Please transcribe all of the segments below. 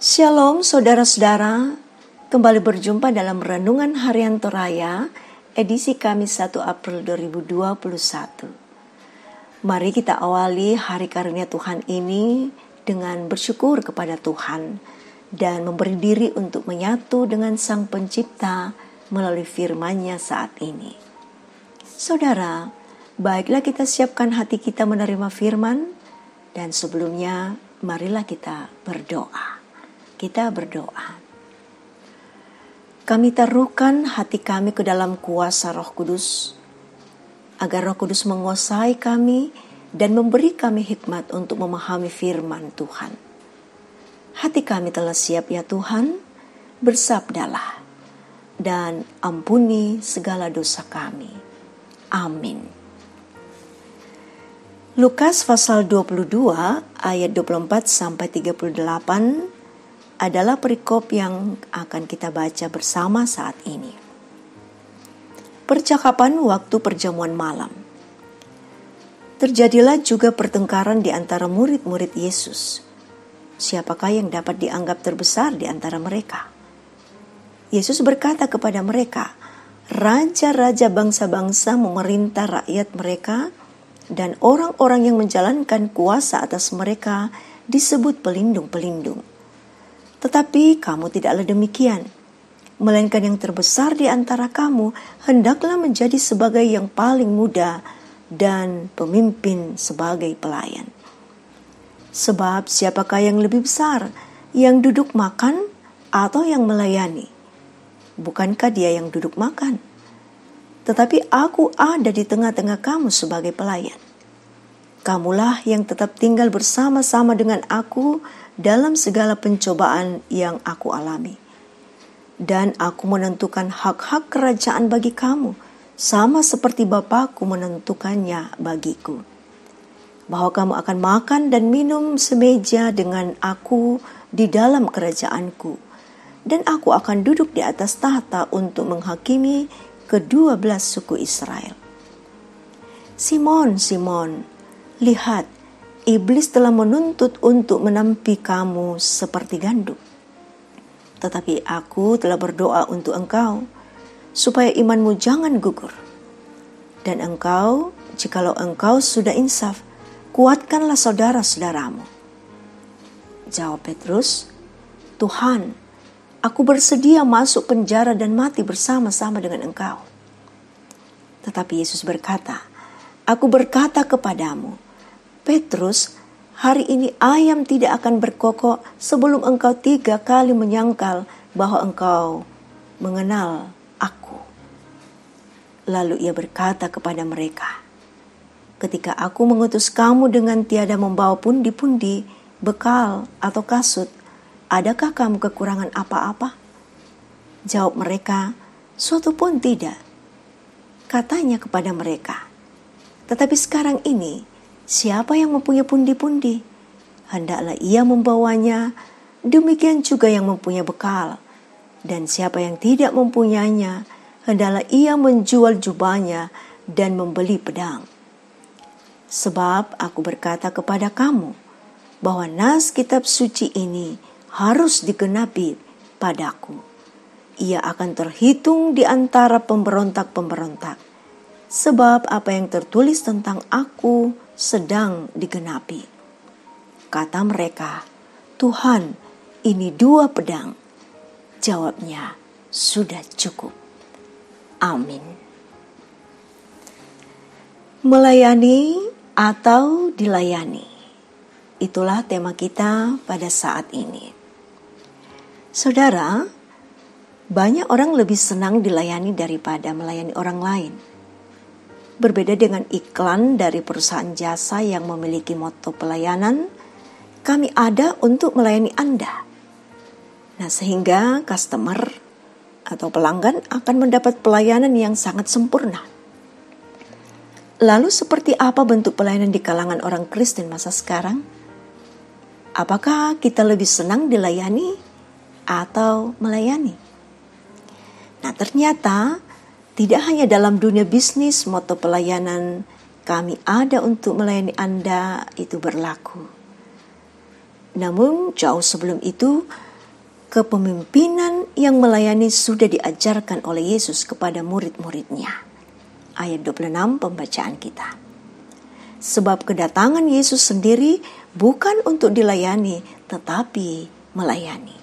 Shalom saudara-saudara, kembali berjumpa dalam Renungan Harian Toraya, edisi Kamis 1 April 2021. Mari kita awali hari karunia Tuhan ini dengan bersyukur kepada Tuhan dan memberi diri untuk menyatu dengan Sang Pencipta melalui firman-Nya saat ini. Saudara, baiklah kita siapkan hati kita menerima firman, dan sebelumnya marilah kita berdoa. Kita berdoa. Kami taruhkan hati kami ke dalam kuasa Roh Kudus, agar Roh Kudus menguasai kami dan memberi kami hikmat untuk memahami firman Tuhan. Hati kami telah siap ya Tuhan, bersabdalah dan ampuni segala dosa kami. Amin. Lukas pasal 22 ayat 24-38 adalah perikop yang akan kita baca bersama saat ini. Percakapan waktu perjamuan malam. Terjadilah juga pertengkaran di antara murid-murid Yesus. Siapakah yang dapat dianggap terbesar di antara mereka? Yesus berkata kepada mereka, raja-raja bangsa-bangsa memerintah rakyat mereka, dan orang-orang yang menjalankan kuasa atas mereka disebut pelindung-pelindung. Tetapi kamu tidaklah demikian, melainkan yang terbesar di antara kamu hendaklah menjadi sebagai yang paling muda dan pemimpin sebagai pelayan. Sebab siapakah yang lebih besar, yang duduk makan atau yang melayani? Bukankah dia yang duduk makan? Tetapi aku ada di tengah-tengah kamu sebagai pelayan. Kamulah yang tetap tinggal bersama-sama dengan aku dalam segala pencobaan yang aku alami. Dan aku menentukan hak-hak kerajaan bagi kamu, sama seperti Bapakku menentukannya bagiku. Bahwa kamu akan makan dan minum semeja dengan aku di dalam kerajaanku. Dan aku akan duduk di atas tahta untuk menghakimi ke-12 suku Israel. Simon, Simon, lihat, iblis telah menuntut untuk menampi kamu seperti gandum. Tetapi aku telah berdoa untuk engkau, supaya imanmu jangan gugur. Dan engkau, jikalau engkau sudah insaf, kuatkanlah saudara-saudaramu. Jawab Petrus, Tuhan, aku bersedia masuk penjara dan mati bersama-sama dengan engkau. Tetapi Yesus berkata, aku berkata kepadamu, Petrus, hari ini ayam tidak akan berkokok sebelum engkau 3 kali menyangkal bahwa engkau mengenal aku. Lalu ia berkata kepada mereka, ketika aku mengutus kamu dengan tiada membawa pundi-pundi, bekal atau kasut, adakah kamu kekurangan apa-apa? Jawab mereka, suatu pun tidak. Katanya kepada mereka, tetapi sekarang ini, siapa yang mempunyai pundi-pundi, hendaklah ia membawanya, demikian juga yang mempunyai bekal. Dan siapa yang tidak mempunyainya, hendaklah ia menjual jubahnya dan membeli pedang. Sebab aku berkata kepada kamu, bahwa nas kitab suci ini harus digenapi padaku. Ia akan terhitung di antara pemberontak-pemberontak. Sebab apa yang tertulis tentang aku sedang digenapi. Kata mereka, Tuhan, ini 2 pedang. Jawabnya, sudah cukup. Amin. Melayani atau dilayani, itulah tema kita pada saat ini. Saudara, banyak orang lebih senang dilayani daripada melayani orang lain. Berbeda dengan iklan dari perusahaan jasa yang memiliki moto pelayanan, kami ada untuk melayani Anda. Nah, sehingga customer atau pelanggan akan mendapat pelayanan yang sangat sempurna. Lalu seperti apa bentuk pelayanan di kalangan orang Kristen masa sekarang? Apakah kita lebih senang dilayani atau melayani? Nah, ternyata tidak hanya dalam dunia bisnis, moto pelayanan kami ada untuk melayani Anda itu berlaku. Namun jauh sebelum itu, Kepemimpinan yang melayani sudah diajarkan oleh Yesus kepada murid-muridnya. Ayat 26 pembacaan kita. Sebab kedatangan Yesus sendiri bukan untuk dilayani, tetapi melayani.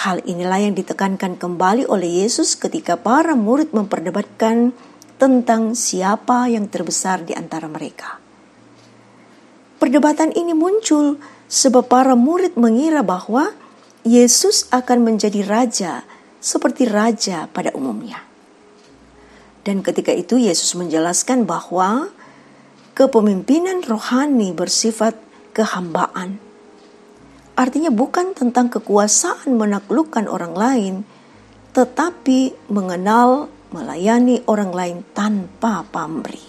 Hal inilah yang ditekankan kembali oleh Yesus ketika para murid memperdebatkan tentang siapa yang terbesar di antara mereka. Perdebatan ini muncul sebab para murid mengira bahwa Yesus akan menjadi raja seperti raja pada umumnya. Dan ketika itu Yesus menjelaskan bahwa kepemimpinan rohani bersifat kehambaan. Artinya bukan tentang kekuasaan menaklukkan orang lain, tetapi mengenal, melayani orang lain tanpa pamrih.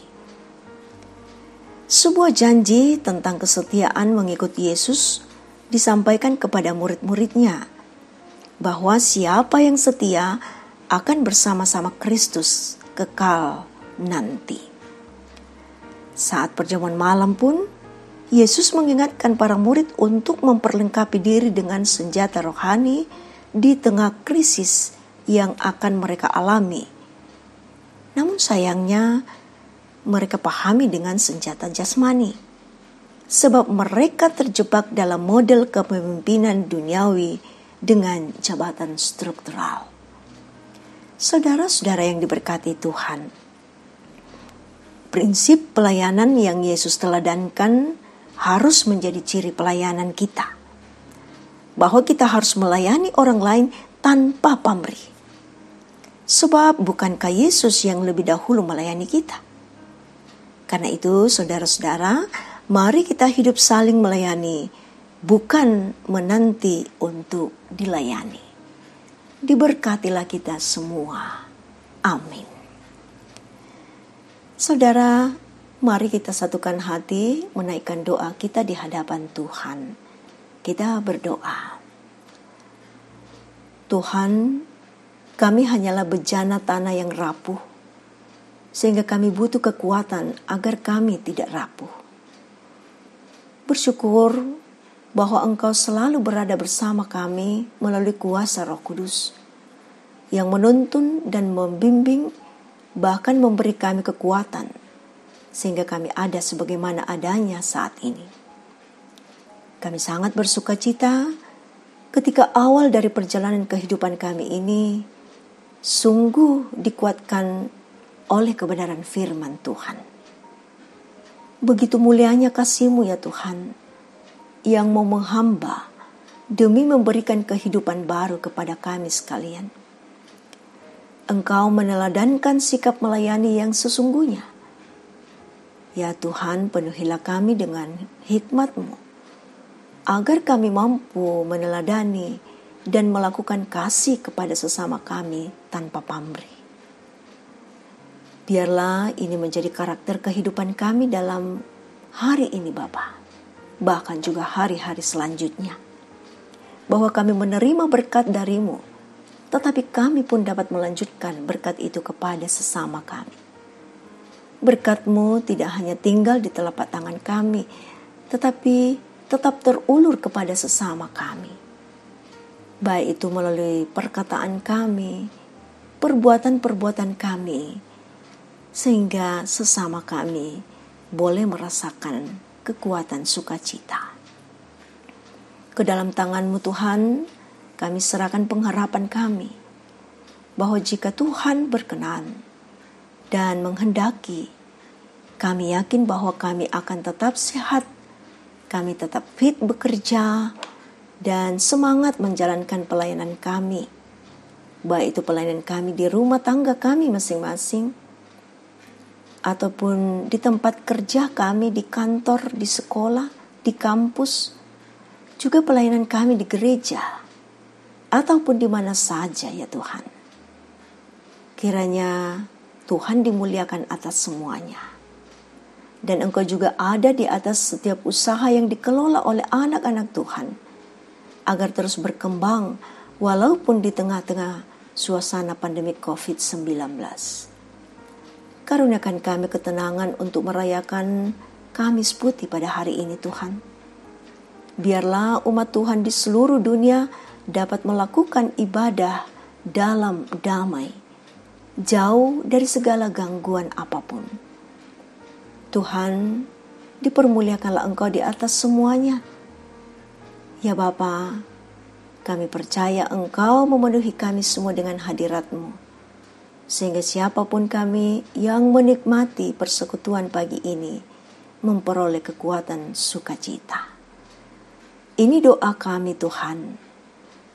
Sebuah janji tentang kesetiaan mengikut Yesus disampaikan kepada murid-muridnya, bahwa siapa yang setia akan bersama-sama Kristus kekal nanti. Saat perjamuan malam pun, Yesus mengingatkan para murid untuk memperlengkapi diri dengan senjata rohani di tengah krisis yang akan mereka alami. Namun sayangnya, mereka pahami dengan senjata jasmani. Sebab mereka terjebak dalam model kepemimpinan duniawi dengan jabatan struktural. Saudara-saudara yang diberkati Tuhan, prinsip pelayanan yang Yesus teladankan harus menjadi ciri pelayanan kita. Bahwa kita harus melayani orang lain tanpa pamrih. Sebab bukankah Yesus yang lebih dahulu melayani kita? Karena itu saudara-saudara, mari kita hidup saling melayani, bukan menanti untuk dilayani. Diberkatilah kita semua. Amin. Saudara, mari kita satukan hati menaikkan doa kita di hadapan Tuhan. Kita berdoa. Tuhan, kami hanyalah bejana tanah yang rapuh, sehingga kami butuh kekuatan agar kami tidak rapuh. Bersyukur bahwa Engkau selalu berada bersama kami melalui kuasa Roh Kudus yang menuntun dan membimbing, bahkan memberi kami kekuatan sehingga kami ada sebagaimana adanya saat ini. Kami sangat bersukacita ketika awal dari perjalanan kehidupan kami ini sungguh dikuatkan oleh kebenaran firman Tuhan. Begitu mulianya kasih-Mu ya Tuhan, yang mau menghamba demi memberikan kehidupan baru kepada kami sekalian. Engkau meneladankan sikap melayani yang sesungguhnya. Ya Tuhan, penuhilah kami dengan hikmat-Mu, agar kami mampu meneladani dan melakukan kasih kepada sesama kami tanpa pamrih. Biarlah ini menjadi karakter kehidupan kami dalam hari ini Bapa, bahkan juga hari-hari selanjutnya. Bahwa kami menerima berkat dari-Mu, tetapi kami pun dapat melanjutkan berkat itu kepada sesama kami. Berkat-Mu tidak hanya tinggal di telapak tangan kami, tetapi tetap terulur kepada sesama kami. Baik itu melalui perkataan kami, perbuatan-perbuatan kami, sehingga sesama kami boleh merasakan kekuatan sukacita. Ke dalam tangan-Mu Tuhan, kami serahkan pengharapan kami, bahwa jika Tuhan berkenan dan menghendaki, kami yakin bahwa kami akan tetap sehat, kami tetap fit bekerja, dan semangat menjalankan pelayanan kami, baik itu pelayanan kami di rumah tangga kami masing-masing, ataupun di tempat kerja kami, di kantor, di sekolah, di kampus, juga pelayanan kami di gereja, ataupun di mana saja ya Tuhan. Kiranya Tuhan dimuliakan atas semuanya. Dan Engkau juga ada di atas setiap usaha yang dikelola oleh anak-anak Tuhan, agar terus berkembang walaupun di tengah-tengah suasana pandemi COVID-19. Karuniakan kami ketenangan untuk merayakan Kamis Putih pada hari ini Tuhan. Biarlah umat Tuhan di seluruh dunia dapat melakukan ibadah dalam damai, jauh dari segala gangguan apapun. Tuhan, dipermuliakanlah Engkau di atas semuanya. Ya Bapa, kami percaya Engkau memenuhi kami semua dengan hadirat-Mu, sehingga siapapun kami yang menikmati persekutuan pagi ini memperoleh kekuatan sukacita. Ini doa kami Tuhan.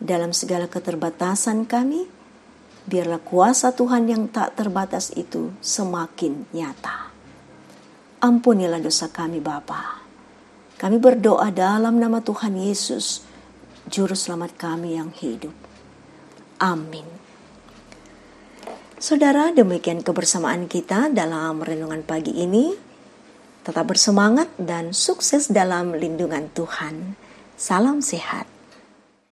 Dalam segala keterbatasan kami, biarlah kuasa Tuhan yang tak terbatas itu semakin nyata. Ampunilah dosa kami Bapa. Kami berdoa dalam nama Tuhan Yesus, Juru Selamat kami yang hidup. Amin. Saudara, demikian kebersamaan kita dalam renungan pagi ini. Tetap bersemangat dan sukses dalam lindungan Tuhan. Salam sehat.